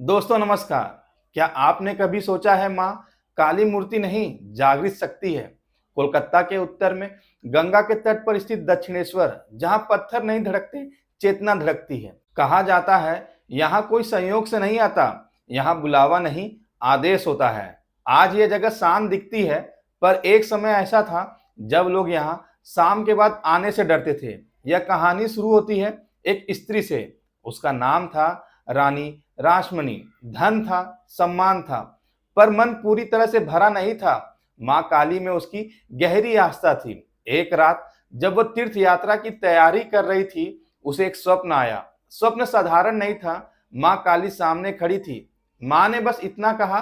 दोस्तों नमस्कार। क्या आपने कभी सोचा है माँ काली मूर्ति नहीं जागृत शक्ति है। कोलकाता के उत्तर में गंगा के तट पर स्थित दक्षिणेश्वर, जहाँ पत्थर नहीं धड़कते चेतना धड़कती है। कहा जाता है यहाँ कोई संयोग से नहीं आता, यहाँ बुलावा नहीं आदेश होता है। आज ये जगह शांत दिखती है, पर एक समय ऐसा था जब लोग यहाँ शाम के बाद आने से डरते थे। यह कहानी शुरू होती है एक स्त्री से। उसका नाम था रानी रासमणी। धन था, सम्मान था, पर मन पूरी तरह से भरा नहीं था। माँ काली में उसकी गहरी आस्था थी। एक रात जब वह तीर्थ यात्रा की तैयारी कर रही थी, उसे एक स्वप्न आया। स्वप्न साधारण नहीं था। माँ काली सामने खड़ी थी। माँ ने बस इतना कहा,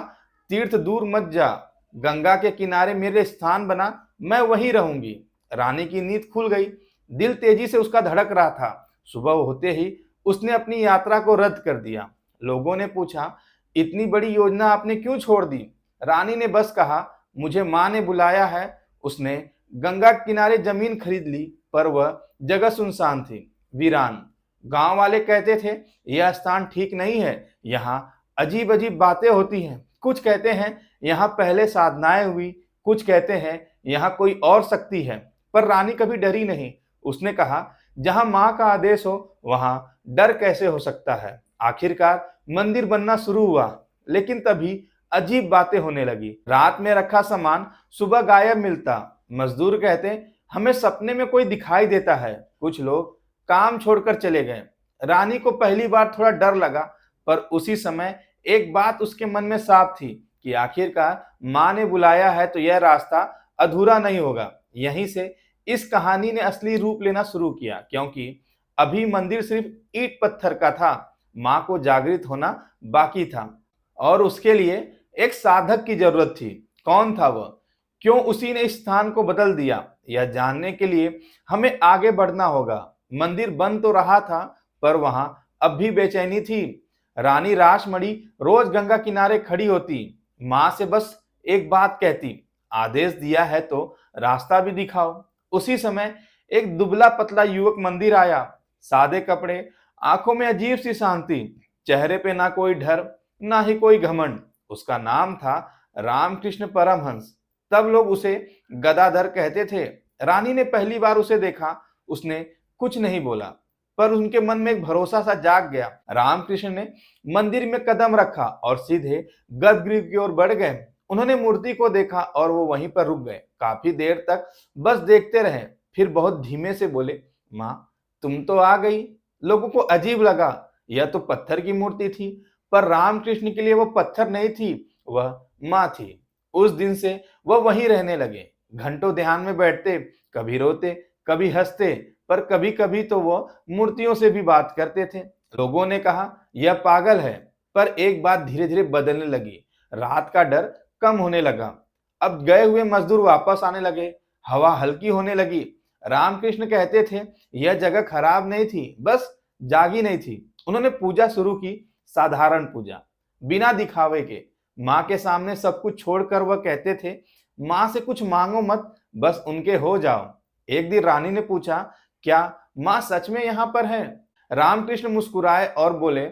तीर्थ दूर मत जा, गंगा के किनारे मेरे स्थान बना, मैं वहीं रहूंगी। रानी की नींद खुल गई। दिल तेजी से उसका धड़क रहा था। सुबह होते ही उसने अपनी यात्रा को रद्द कर दिया। लोगों ने पूछा, इतनी बड़ी योजना आपने क्यों छोड़ दी? रानी ने बस कहा, मुझे माँ ने बुलाया है। उसने गंगा किनारे जमीन खरीद ली, पर वह जगह सुनसान थी, वीरान। गांव वाले कहते थे यह स्थान ठीक नहीं है, यहाँ अजीब अजीब बातें होती हैं। कुछ कहते हैं यहाँ पहले साधनाएं हुई, कुछ कहते हैं यहाँ कोई और शक्ति है। पर रानी कभी डरी नहीं। उसने कहा, जहां माँ का आदेश हो वहां डर कैसे हो सकता है। आखिरकार मंदिर बनना शुरू हुआ, लेकिन तभी अजीब बातें होने लगी। रात में रखा सामान सुबह गायब मिलता। मजदूर कहते, हमें सपने में कोई दिखाई देता है। कुछ लोग काम छोड़कर चले गए। रानी को पहली बार थोड़ा डर लगा, पर उसी समय एक बात उसके मन में साफ थी कि आखिरकार माँ ने बुलाया है तो यह रास्ता अधूरा नहीं होगा। यहीं से इस कहानी ने असली रूप लेना शुरू किया, क्योंकि अभी मंदिर सिर्फ ईंट पत्थर का था। माँ को जागृत होना बाकी था, और उसके लिए एक साधक की जरूरत थी। कौन था वह? क्यों उसी ने इस स्थान को बदल दिया? यह जानने के लिए हमें आगे बढ़ना होगा। मंदिर बन तो रहा था, पर वहां अब भी बेचैनी थी। रानी रासमणी रोज गंगा किनारे खड़ी होती, माँ से बस एक बात कहती, आदेश दिया है तो रास्ता भी दिखाओ। उसी समय एक दुबला पतला युवक मंदिर आया। सादे कपड़े, आंखों में अजीब सी शांति, चेहरे पे ना कोई डर ना ही कोई घमंड। उसका नाम था रामकृष्ण परमहंस। तब लोग उसे गदाधर कहते थे। रानी ने पहली बार उसे देखा। उसने कुछ नहीं बोला, पर उनके मन में एक भरोसा सा जाग गया। रामकृष्ण ने मंदिर में कदम रखा और सीधे गर्भगृह की ओर बढ़ गए। उन्होंने मूर्ति को देखा और वो वहीं पर रुक गए। काफी देर तक बस देखते रहे। फिर बहुत धीमे से बोले, माँ तुम तो आ गई। लोगों को अजीब लगा। यह तो पत्थर की मूर्ति थी, पर रामकृष्ण के लिए वो पत्थर नहीं थी, वह माँ थी। उस दिन से वह वहीं रहने लगे। घंटों ध्यान में बैठते, कभी रोते, कभी हंसते, पर कभी कभी तो वो मूर्तियों से भी बात करते थे। लोगों ने कहा यह पागल है, पर एक बात धीरे धीरे बदलने लगी। रात का डर कम होने लगा। अब गए हुए मजदूर वापस आने लगे। हवा हल्की होने लगी। रामकृष्ण कहते थे यह जगह खराब नहीं थी, बस जागी नहीं थी। उन्होंने पूजा शुरू की, साधारण पूजा, बिना दिखावे के। माँ के सामने सब कुछ छोड़कर वह कहते थे, माँ से कुछ मांगो मत, बस उनके हो जाओ। एक दिन रानी ने पूछा, क्या माँ सच में यहाँ पर है? रामकृष्ण मुस्कुराए और बोले,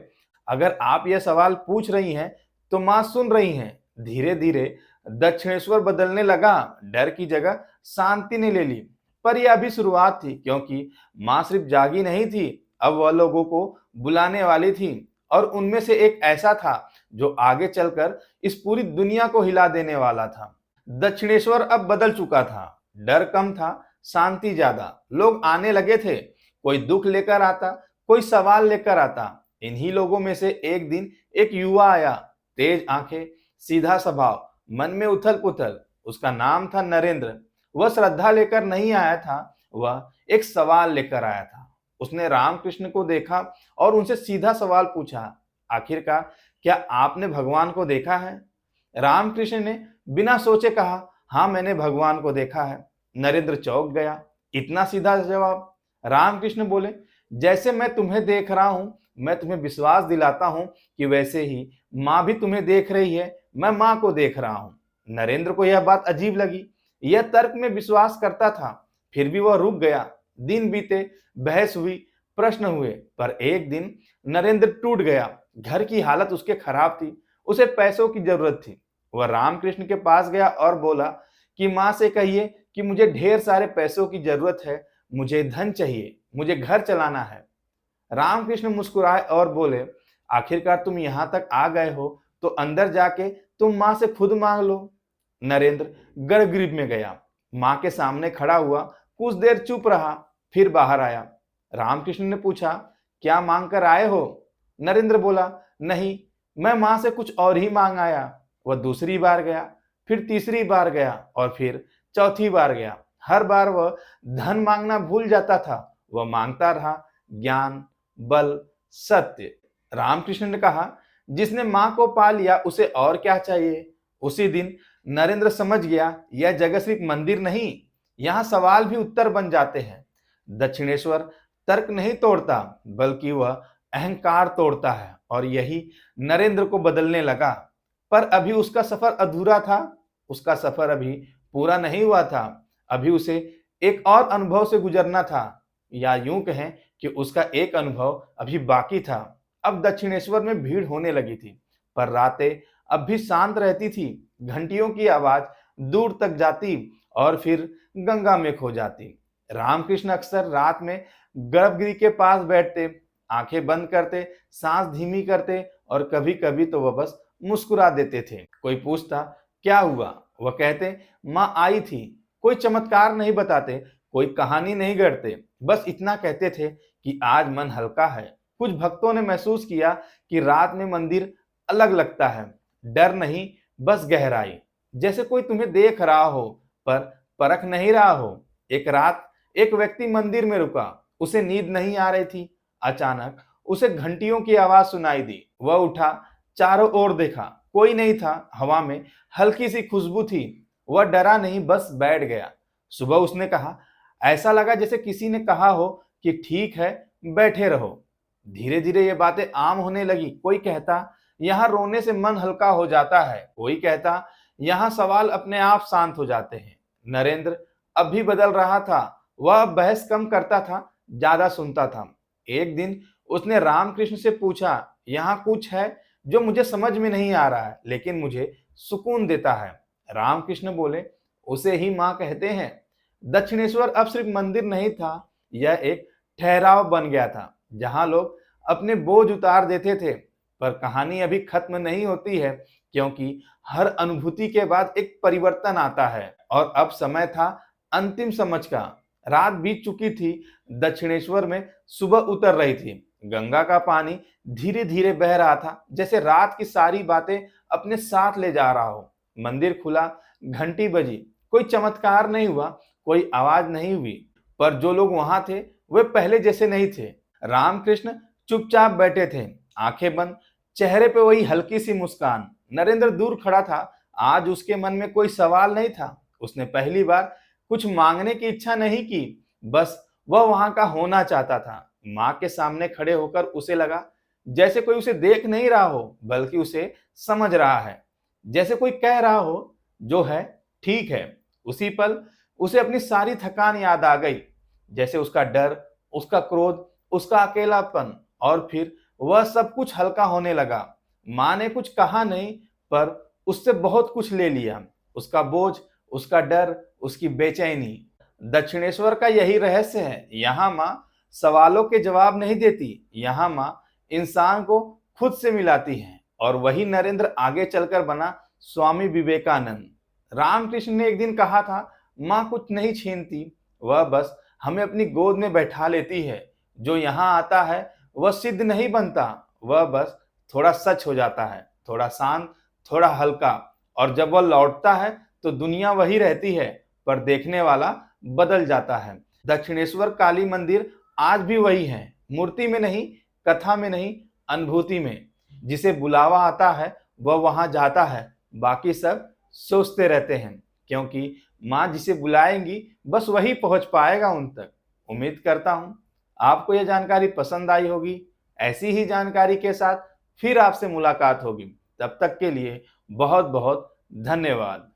अगर आप यह सवाल पूछ रही हैं तो माँ सुन रही हैं। धीरे धीरे दक्षिणेश्वर बदलने लगा। डर की जगह शांति ने ले ली। पर यह अभी शुरुआत थी, क्योंकि माँ सिर्फ जागी नहीं थी, अब वह लोगों को बुलाने वाली थी। और उनमें से एक ऐसा था जो आगे चलकर इस पूरी दुनिया को हिला देने वाला था। दक्षिणेश्वर अब बदल चुका था। डर कम था, शांति ज्यादा। लोग आने लगे थे। कोई दुख लेकर आता, कोई सवाल लेकर आता। इन्हीं लोगों में से एक दिन एक युवा आया। तेज आंखें, सीधा स्वभाव, मन में उथल पुथल। उसका नाम था नरेंद्र। वह श्रद्धा लेकर नहीं आया था, वह एक सवाल लेकर आया था। उसने रामकृष्ण को देखा और उनसे सीधा सवाल पूछा, आखिरकार क्या आपने भगवान को देखा है? रामकृष्ण ने बिना सोचे कहा, हाँ मैंने भगवान को देखा है। नरेंद्र चौंक गया। इतना सीधा जवाब! रामकृष्ण बोले, जैसे मैं तुम्हें देख रहा हूं, मैं तुम्हें विश्वास दिलाता हूं कि वैसे ही माँ भी तुम्हें देख रही है, मैं माँ को देख रहा हूं। नरेंद्र को यह बात अजीब लगी। यह तर्क में विश्वास करता था, फिर भी वह रुक गया। दिन बीते, बहस हुई, प्रश्न हुए, पर एक दिन नरेंद्र टूट गया। घर की हालत उसके खराब थी, उसे पैसों की जरूरत थी। वह रामकृष्ण के पास गया और बोला कि माँ से कहिए कि मुझे ढेर सारे पैसों की जरूरत है, मुझे धन चाहिए, मुझे घर चलाना है। रामकृष्ण मुस्कुराए और बोले, आखिरकार तुम यहाँ तक आ गए हो तो अंदर जाके तुम माँ से खुद मांग लो। नरेंद्र गर्भगृह में गया, माँ के सामने खड़ा हुआ, कुछ देर चुप रहा, फिर बाहर आया। रामकृष्ण ने पूछा, क्या मांग कर आए हो? नरेंद्र बोला, नहीं, मैं माँ से कुछ और ही मांग आया। वह दूसरी बार गया, फिर तीसरी बार गया और फिर चौथी बार गया। हर बार वह धन मांगना भूल जाता था। वह मांगता रहा ज्ञान, बल, सत्य। रामकृष्ण ने कहा, जिसने मां को पा लिया उसे और क्या चाहिए? उसी दिन नरेंद्र समझ गया, यह जगह सिर्फ मंदिर नहीं, यहां सवाल भी उत्तर बन जाते हैं। दक्षिणेश्वर तर्क नहीं तोड़ता, बल्कि वह अहंकार तोड़ता है, और यही नरेंद्र को बदलने लगा। पर अभी उसका सफर अधूरा था, उसका सफर अभी पूरा नहीं हुआ था। अभी उसे एक और अनुभव से गुजरना था, या यूं कहें कि उसका एक अनुभव अभी बाकी था। अब दक्षिणेश्वर में भीड़ होने लगी थी, पर रातें अब भी शांत रहती थी। घंटियों की आवाज दूर तक जाती और फिर गंगा में खो जाती। रामकृष्ण अक्सर रात में गर्भगृह के पास बैठते, आंखें बंद करते, सांस धीमी करते, और कभी कभी तो वह बस मुस्कुरा देते थे। कोई पूछता, क्या हुआ? वह कहते, माँ आई थी। कोई चमत्कार नहीं बताते, कोई कहानी नहीं गढ़ते, बस इतना कहते थे कि आज मन हल्का है। कुछ भक्तों ने महसूस किया कि रात में मंदिर अलग लगता है, डर नहीं, बस गहराई, जैसे कोई तुम्हें देख रहा हो पर परख नहीं रहा हो। एक रात एक व्यक्ति मंदिर में रुका, उसे नींद नहीं आ रही थी। अचानक उसे घंटियों की आवाज सुनाई दी। वह उठा, चारों ओर देखा, कोई नहीं था। हवा में हल्की सी खुशबू थी। वह डरा नहीं, बस बैठ गया। सुबह उसने कहा, ऐसा लगा जैसे किसी ने कहा हो कि ठीक है, बैठे रहो। धीरे धीरे ये बातें आम होने लगी। कोई कहता, यहाँ रोने से मन हल्का हो जाता है। कोई कहता, यहाँ सवाल अपने आप शांत हो जाते हैं। नरेंद्र अब भी बदल रहा था। वह अब बहस कम करता था, ज्यादा सुनता था। एक दिन उसने रामकृष्ण से पूछा, यहाँ कुछ है जो मुझे समझ में नहीं आ रहा है, लेकिन मुझे सुकून देता है। रामकृष्ण बोले, उसे ही माँ कहते हैं। दक्षिणेश्वर अब सिर्फ मंदिर नहीं था, यह एक ठहराव बन गया था, जहां लोग अपने बोझ उतार देते थे। पर कहानी अभी खत्म नहीं होती है, क्योंकि हर अनुभूति के बाद एक परिवर्तन आता है, और अब समय था अंतिम समझ का। रात बीत चुकी थी, दक्षिणेश्वर में सुबह उतर रही थी। गंगा का पानी धीरे धीरे बह रहा था, जैसे रात की सारी बातें अपने साथ ले जा रहा हो। मंदिर खुला, घंटी बजी, कोई चमत्कार नहीं हुआ, कोई आवाज नहीं हुई, पर जो लोग वहां थे वे पहले जैसे नहीं थे। रामकृष्ण चुपचाप बैठे थे, आंखें बंद, चेहरे पे वही हल्की सी मुस्कान। नरेंद्र दूर खड़ा था। आज उसके मन में कोई सवाल नहीं था। उसने पहली बार कुछ मांगने की इच्छा नहीं की, बस वह वहां का होना चाहता था। माँ के सामने खड़े होकर उसे लगा जैसे कोई उसे देख नहीं रहा हो, बल्कि उसे समझ रहा है। जैसे कोई कह रहा हो, जो है ठीक है। उसी पल उसे अपनी सारी थकान याद आ गई, जैसे उसका डर, उसका क्रोध, उसका अकेलापन, और फिर वह सब कुछ हल्का होने लगा। माँ ने कुछ कहा नहीं, पर उससे बहुत कुछ ले लिया। उसका बोझ, उसका डर, उसकी बेचैनी। दक्षिणेश्वर का यही रहस्य है। यहाँ माँ सवालों के जवाब नहीं देती, यहाँ माँ इंसान को खुद से मिलाती है। और वही नरेंद्र आगे चलकर बना स्वामी विवेकानंद। रामकृष्ण ने एक दिन कहा था, माँ कुछ नहीं छीनती, वह बस हमें अपनी गोद में बैठा लेती है। जो यहाँ आता है वह सिद्ध नहीं बनता, वह बस थोड़ा सच हो जाता है, थोड़ा शांत, थोड़ा हल्का। और जब वह लौटता है तो दुनिया वही रहती है, पर देखने वाला बदल जाता है। दक्षिणेश्वर काली मंदिर आज भी वही है, मूर्ति में नहीं, कथा में नहीं, अनुभूति में। जिसे बुलावा आता है वह वहां जाता है, बाकी सब सोचते रहते हैं, क्योंकि माँ जिसे बुलाएंगी बस वही पहुंच पाएगा उन तक। उम्मीद करता हूं आपको यह जानकारी पसंद आई होगी। ऐसी ही जानकारी के साथ फिर आपसे मुलाकात होगी। तब तक के लिए बहुत बहुत धन्यवाद।